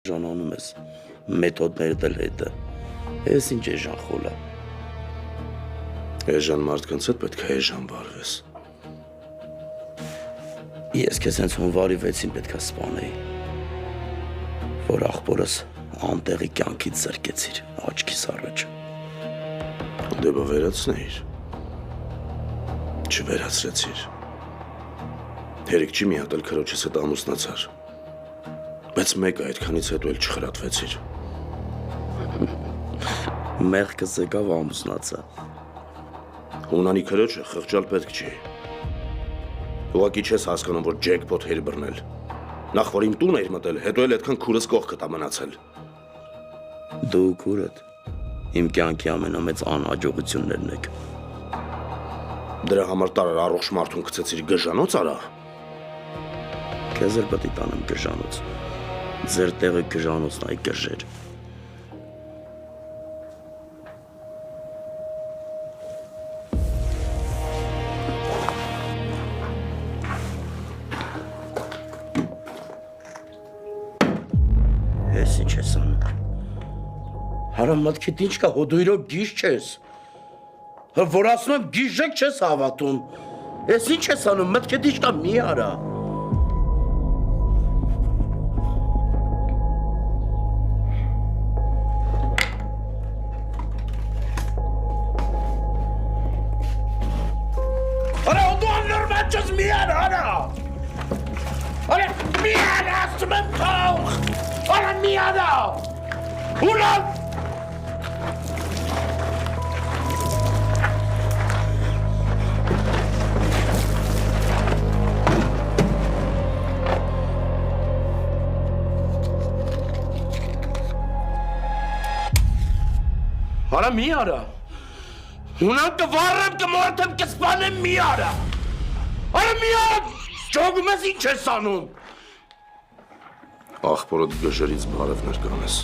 Ժանանում ես մեթոդները դել հետը, ես ինչ է ժան խոլա։ Էժան մարդկանց հետ պետք է էժան վարվես։ Ես քեզ հենց հունվարի 6-ին պետք է սպանեի, որ աղբորս անտեղի կյանքից զրկեցիր աչքիս առաջ։ Դե բա վերացնեիր։ Չվերացրեցիր։ Հերիք չի մի հատ էլ քրոջս հետ ամուսնացար։ Բայց մեկը այդքանից հետո էլ չխրատվեցիր։ Մեղքս եկավ ամուսնացա։ Հունանի քրոջը խղճալ պետք չի։ Ուղղակի չես հասկանում, որ ջեքփոթ էր բռնել։ Նախ որ իմ տուն էր մտել, հետո էլ այդքան քուրս կողքդ ա մնացել։ Դու քուրդ իմ կյանքի ամենամեծ անհաջողություններն եք։ Դրա համար տարար առողջ մարդուն գցեցիր գժանոց արա։ Քեզ էլ պետք է տանեմ գժանոց։ Ձեր տեղը գժանոցն այ գժեր։ Ես ինչ ես անում։ Հարամ մտքիդ ինչ կա, հոդույրով գիժ չես։ Որ ասում եմ գիժեք չես հավատում։ Ես ինչ ես անում, մտքիդ ինչ կա, մի արա։ Արա հոդու աննորմալ չես մի արա, արա։ Արա մի արա, ասում եմ թող։ Արա մի արա։ Հունան։ Արա մի արա։ Հունան կվառեմ, կմորթեմ, կսպանեմ մի արա։ Արա մի արա, ճոգում ես ինչ ես անում։ Աղբորդ գժերից բարևներ կանես։